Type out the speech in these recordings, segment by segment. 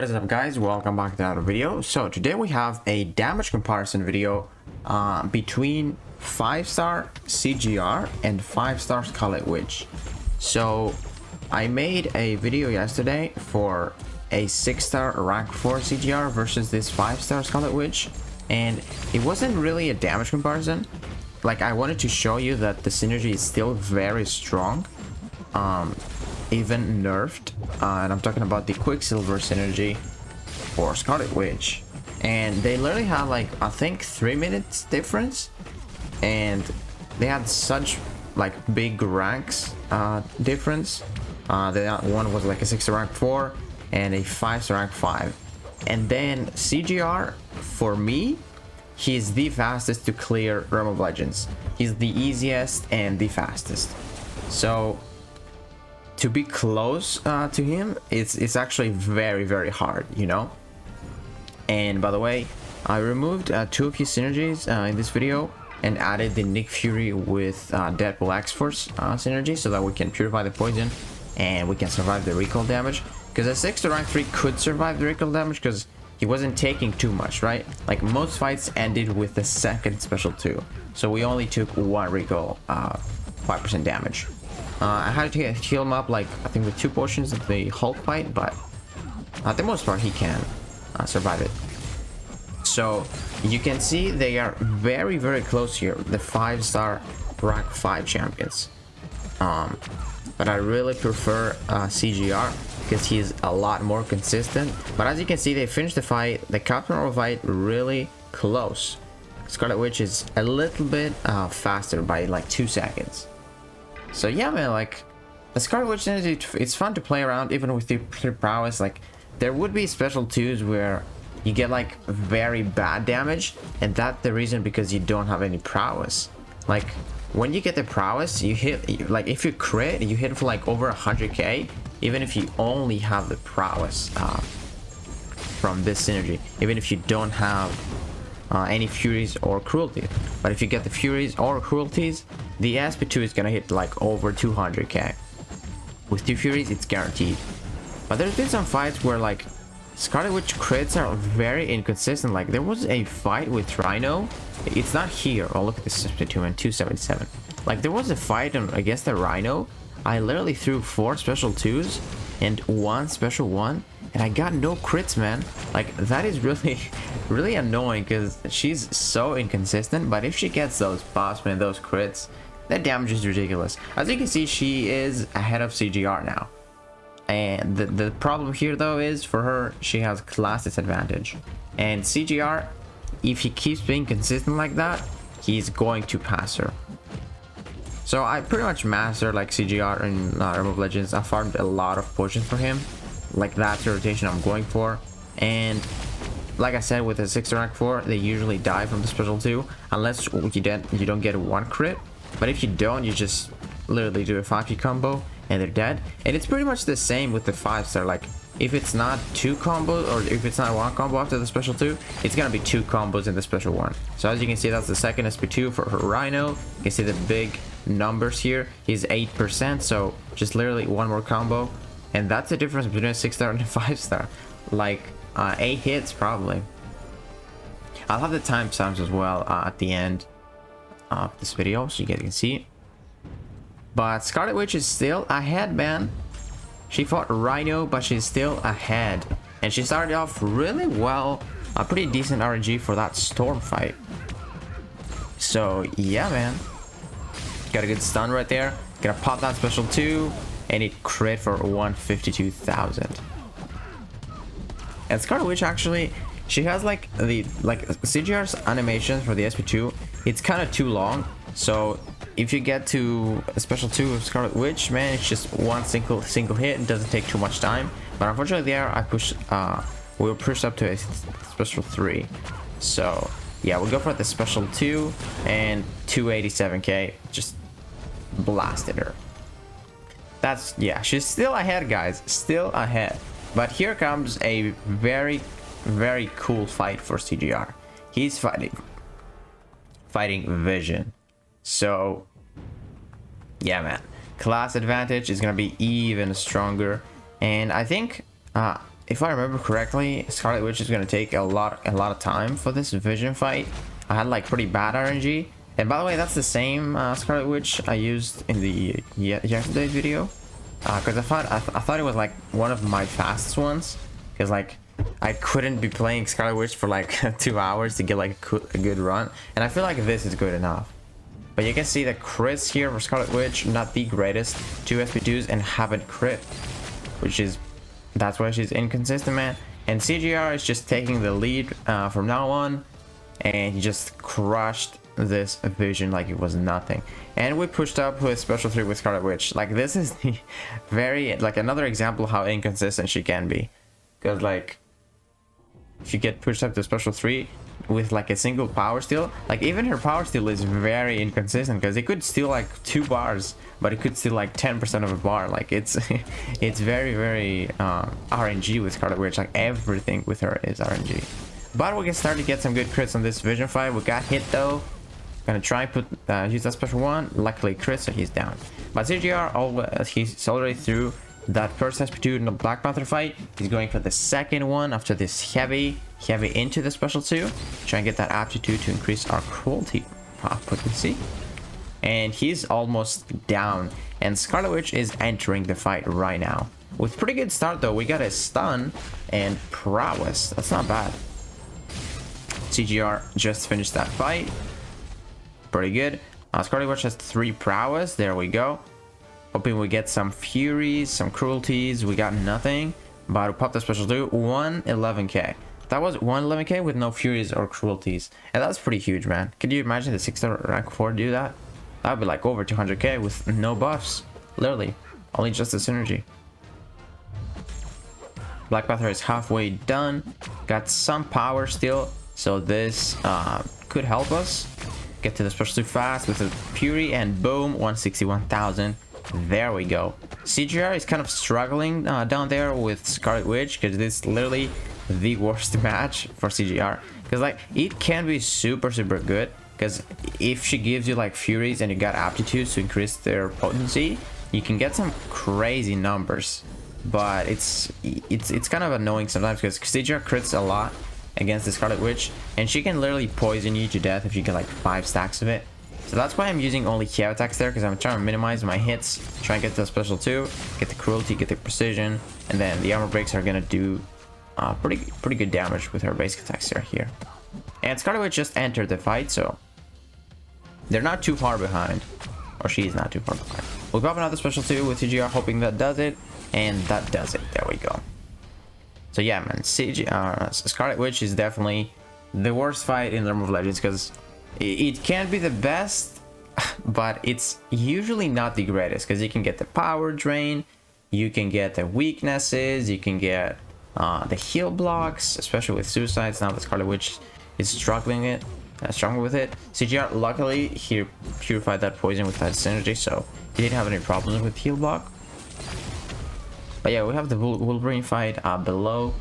What is up, guys? Welcome back to another video. So today we have a damage comparison video between 5-star CGR and 5-star Scarlet Witch. So I made a video yesterday for a 6-star rank 4 CGR versus this 5-star Scarlet Witch, and it wasn't really a damage comparison. Like, I wanted to show you that the synergy is still very strong, even nerfed, and I'm talking about the Quicksilver synergy for Scarlet Witch, and they literally had like, I think, 3 minutes difference, and they had such like big ranks difference. The one was like a 6-star rank 4 and a 5-star rank 5, and then CGR, for me, he's the fastest to clear Realm of Legends. He's the easiest and the fastest. So to be close to him, it's actually very hard, you know. And by the way, I removed 2 of his synergies in this video and added the Nick Fury with Deadpool X-Force synergy, so that we can purify the poison and we can survive the recoil damage. Because a 6-star rank 3 could survive the recoil damage because he wasn't taking too much, right? Like, most fights ended with the second special 2, so we only took 1 recoil 5% damage. I had to heal him up, like, I think with 2 potions of the Hulk fight, but at the most part he can survive it. So you can see they are very close here, the 5-star rank 5 champions. But I really prefer CGR because he's a lot more consistent. But as you can see, they finished the fight, the Captain Marvel fight, really close. Scarlet Witch is a little bit faster by like 2 seconds. So yeah, man, like, the Scarlet Witch synergy, it's fun to play around even with your prowess. Like, there would be special 2s where you get like very bad damage, and that's the reason because you don't have any prowess. Like, when you get the prowess, you hit, like, if you crit, you hit for like over 100k, even if you only have the prowess from this synergy, even if you don't have any Furies or Cruelty. But if you get the Furies or Cruelties, the SP2 is gonna hit like over 200k. With 2 Furies, it's guaranteed. But there's been some fights where like Scarlet Witch crits are very inconsistent. Like, there was a fight with Rhino. It's not here. Oh, look at this SP2 and 277. Like, there was a fight against the Rhino. I literally threw 4 special 2s and 1 special 1, and I got no crits, man. Like, that is really annoying because she's so inconsistent. But if she gets those buffs and those crits, that damage is ridiculous. As you can see, she is ahead of CGR now. And the problem here, though, is for her, she has class disadvantage. And CGR, if he keeps being consistent like that, he's going to pass her. So I pretty much mastered like CGR in Realm of Legends. I farmed a lot of potions for him. Like, that's the rotation I'm going for. And like I said, with a 6-star rank 4, they usually die from the special 2 unless you don't get 1 crit. But if you don't, you just literally do a 5-hit combo and they're dead. And it's pretty much the same with the 5-star. Like, if it's not 2 combos, or if it's not 1 combo after the special 2, it's gonna be 2 combos in the special 1. So as you can see, that's the second SP2 for Rhino. You can see the big numbers here. He's 8%, so just literally 1 more combo. And that's the difference between a 6-star and a 5-star. Like, 8 hits probably. I'll have the timestamps as well at the end of this video, so you guys can see. But Scarlet Witch is still ahead, man. She fought Rhino, but she's still ahead. And she started off really well. A pretty decent RNG for that Storm fight. So yeah, man. Got a good stun right there. Gonna pop that special 2. And it crit for 152,000. And Scarlet Witch, actually, she has like CGR's animations for the SP2. It's kind of too long. So if you get to a special 2 of Scarlet Witch, man, it's just 1 single hit. It doesn't take too much time. But unfortunately, there we were pushed up to a special 3. So yeah, we'll go for the special 2 and 287k. Just blasted her. That's, yeah, she's still ahead, guys, still ahead. But here comes a very cool fight for CGR. He's fighting Vision. So yeah, man, class advantage is gonna be even stronger. And I think if I remember correctly, Scarlet Witch is gonna take a lot of time for this vision fight. I had like pretty bad RNG. And by the way, that's the same Scarlet Witch I used in the yesterday's video. Because I thought it was like one of my fastest ones. Because like I couldn't be playing Scarlet Witch for like 2 hours to get like a good run. And I feel like this is good enough. But you can see the crits here for Scarlet Witch, not the greatest. 2 SP2s and haven't crit. That's why she's inconsistent, man. And CGR is just taking the lead from now on. And he just crushed this vision like it was nothing. And we pushed up with special 3 with Scarlet Witch. Like this is the very like another example of how inconsistent she can be. Because like if you get pushed up to special 3 with like a single power steal, like even her power steal is very inconsistent, because it could steal like 2 bars, but it could steal like 10% of a bar. Like it's it's very RNG with Scarlet Witch. Like everything with her is RNG. But we can start to get some good crits on this vision fight. We got hit though. Gonna try and use that special one. Luckily crit, so he's down. But CGR, he's already through that first SP2 in the Black Panther fight. He's going for the second one after this heavy into the special 2. Try and get that aptitude to increase our cruelty potency. And he's almost down. And Scarlet Witch is entering the fight right now. With pretty good start though. We got a stun and prowess. That's not bad. CGR just finished that fight. Pretty good. Scarlet Witch has 3 prowess. There we go. Hoping we get some furies, some cruelties. We got nothing. But we popped the special 2. 111k. That was 111k with no furies or cruelties. And that's pretty huge, man. Could you imagine the 6-star rank 4 do that? That would be like over 200k with no buffs. Literally. Only just the synergy. Black Panther is halfway done. Got some power still. So this could help us get to the special 2 fast with a fury, and boom, 161,000. There we go. CGR is kind of struggling down there with Scarlet Witch, because this is literally the worst match for CGR. Because like it can be super good, because if she gives you like furies and you got aptitudes to increase their potency, you can get some crazy numbers. But it's kind of annoying sometimes, because CGR crits a lot against the Scarlet Witch, and she can literally poison you to death if you get like 5 stacks of it. So that's why I'm using only heavy attacks there, because I'm trying to minimize my hits, try and get the special 2, get the cruelty, get the precision, and then the armor breaks are gonna do pretty good damage with her basic attacks here. And Scarlet Witch just entered the fight, so they're not too far behind, or she's not too far behind. We'll pop another special 2 with CGR, hoping that does it, and that does it. There we go. So yeah, man, Scarlet Witch is definitely the worst fight in the Realm of Legends, because it can be the best, but it's usually not the greatest, because you can get the power drain, you can get the weaknesses, you can get the heal blocks, especially with suicides. Now the Scarlet Witch is struggling with it. CGR, luckily, he purified that poison with that synergy, so he didn't have any problems with heal block. But yeah, we have the Wolverine fight below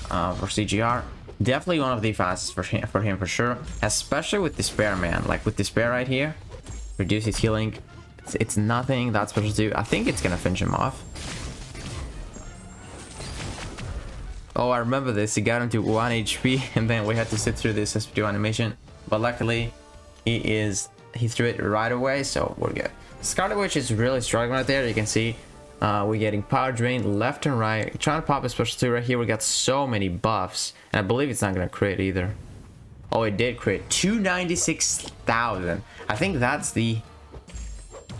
for CGR. Definitely one of the fastest for him for sure. Especially with Despair, man. Like with Despair right here. Reduce his healing. It's nothing. That's special 2. I think it's gonna finish him off. Oh, I remember this. He got him to 1 HP and then we had to sit through this SP2 animation. But luckily, he threw it right away, so we're good. Scarlet Witch is really struggling right there. You can see we're getting power drain left and right. Trying to pop a special 2 right here. We got so many buffs, and I believe it's not gonna crit either. Oh, it did crit. 296,000. I think that's the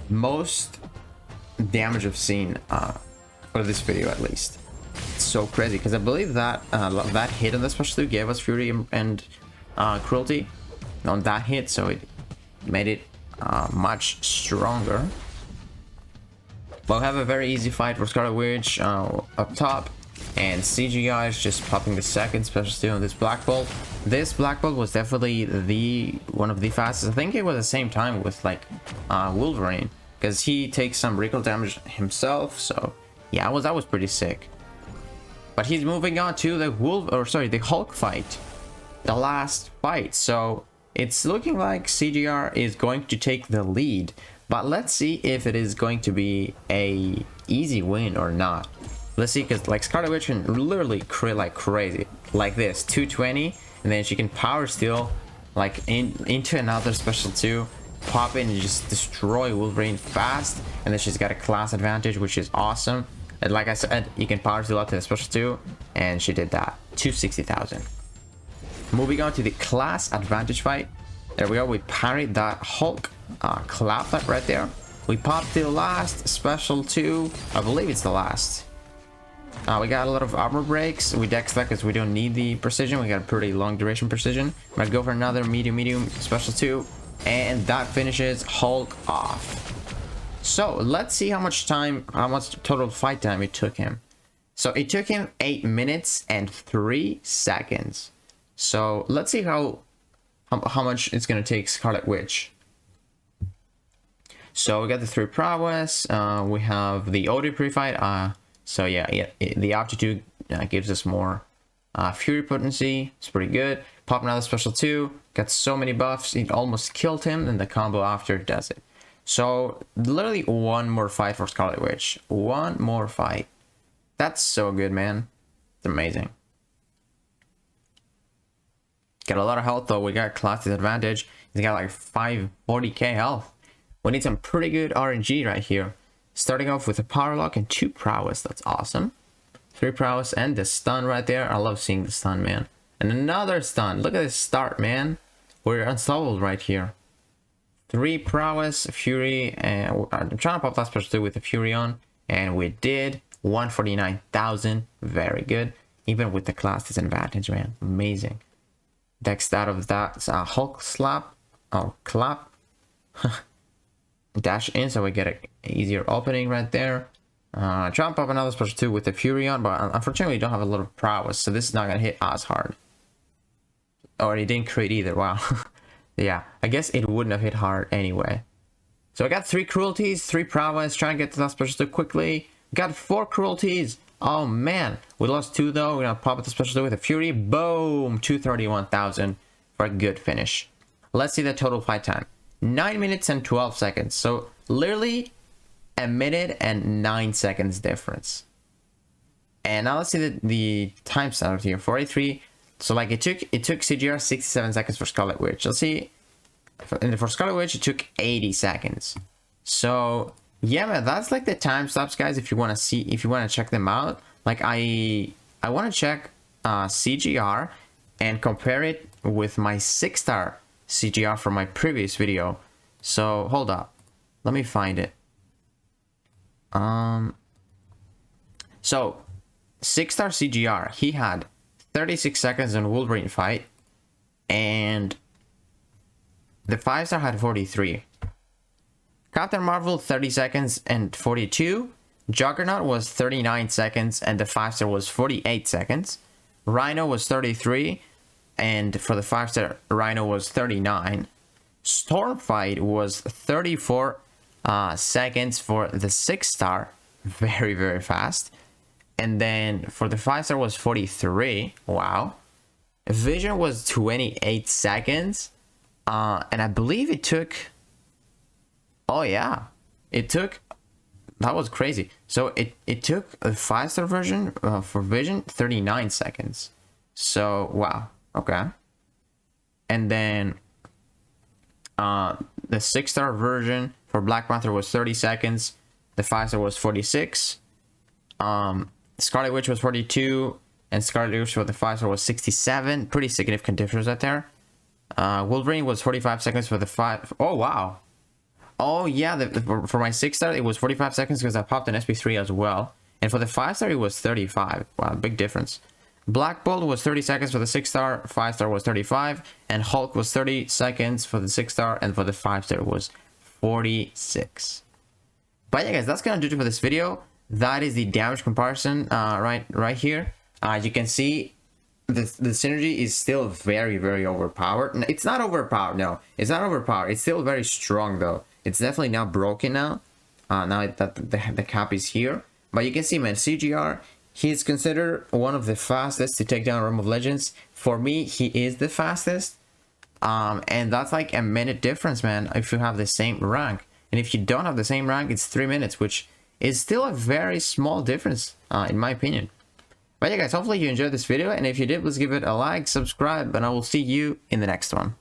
most damage I've seen for this video, at least. It's so crazy, because I believe that that hit on the special 2 gave us fury and cruelty on that hit, so it made it much stronger. We'll have a very easy fight for Scarlet Witch up top, and CGI is just popping the second special 2 on this Black Bolt. This Black Bolt was definitely one of the fastest. I think it was the same time with like Wolverine, because he takes some recoil damage himself. So yeah, that was pretty sick. But he's moving on to the Hulk fight, the last fight. So it's looking like CGR is going to take the lead. But let's see if it is going to be a easy win or not. Let's see, because like Scarlet Witch can literally crit like crazy, like this 220, and then she can power steal like into another special 2, pop in and just destroy Wolverine fast, and then she's got a class advantage, which is awesome. And like I said, you can power steal up to the special 2, and she did that. 260,000. Moving on to the class advantage fight. There we go. We parried that Hulk clap that right there. We popped the last special 2. I believe it's the last. We got a lot of armor breaks. We dex that because we don't need the precision. We got a pretty long duration precision. Might go for another medium special 2, and that finishes Hulk off. So let's see how much total fight time it took him. So it took him 8 minutes and 3 seconds. So let's see how much it's gonna take Scarlet Witch. So we got the 3 prowess. We have the OD pre-fight. So yeah, the aptitude gives us more fury potency. It's pretty good. Pop another special 2. Got so many buffs. It almost killed him, and the combo after does it. So literally one more fight for Scarlet Witch. One more fight. That's so good, man. It's amazing. Got a lot of health though. We got class advantage. He's got like 540k health. We need some pretty good RNG right here. Starting off with a power lock and 2 prowess. That's awesome. 3 prowess and the stun right there. I love seeing the stun, man. And another stun. Look at this start, man. We're unstoppable right here. 3 prowess, fury, and I'm trying to pop that special 2 with the fury on, and we did. 149,000, very good. Even with the class disadvantage, man, amazing. Next out of that, Hulk slap, clap. Dash in, so we get an easier opening right there. Jump up another special 2 with the fury on, but unfortunately we don't have a lot of prowess, so this is not gonna hit as hard. Or it didn't crit either. Wow. Yeah, I guess it wouldn't have hit hard anyway. So I got 3 cruelties, 3 prowess, trying to get to that special 2 quickly. Got 4 cruelties. Oh man, we lost 2 though. We're gonna pop up the special 2 with a fury. Boom, 231,000 for a good finish. Let's see the total fight time. 9 minutes and 12 seconds. So literally a minute and 9 seconds difference. And now let's see the time start here. 43. So like it took CGR 67 seconds for Scarlet Witch. Let's see. For Scarlet Witch it took 80 seconds. So yeah, man, that's like the time stops, guys. If you want to check them out, like I want to check CGR and compare it with my 6-star CGR from my previous video. So hold up, let me find it. So 6-star CGR, he had 36 seconds in Wolverine fight, and the 5-star had 43. Captain Marvel 30 seconds and 42. Juggernaut was 39 seconds and the 5-star was 48 seconds. Rhino was 33, and for the 5-star Rhino was 39. Stormfight was 34 seconds for the 6-star, very, very fast. And then for the 5-star was 43. Wow. Vision was 28 seconds. And I believe it took... Oh yeah. It took... That was crazy. So it took a 5-star version for Vision 39 seconds. So, wow. Okay. And then the 6-star version for Black Panther was 30 seconds. The 5-star was 46. Scarlet Witch was 42, and Scarlet Witch for the 5-star was 67. Pretty significant difference right there. Wolverine was 45 seconds for the 5. Oh wow. Oh yeah, for my 6-star it was 45 seconds because I popped an SP3 as well, and for the 5-star it was 35. Wow, big difference. Black Bolt was 30 seconds for the 6-star, 5-star was 35, and Hulk was 30 seconds for the 6-star, and for the 5-star was 46. But yeah, guys, that's gonna do it for this video. That is the damage comparison right here. As you can see, the synergy is still very, very overpowered. It's not overpowered, no. It's not overpowered. It's still very strong, though. It's definitely not broken now. Now that the cap is here. But you can see, man, CGR, he is considered one of the fastest to take down Realm of Legends. For me, he is the fastest. And that's like a minute difference, man, if you have the same rank. And if you don't have the same rank, it's 3 minutes, which is still a very small difference, in my opinion. But yeah guys, hopefully you enjoyed this video, and if you did, please give it a like, subscribe, and I will see you in the next one.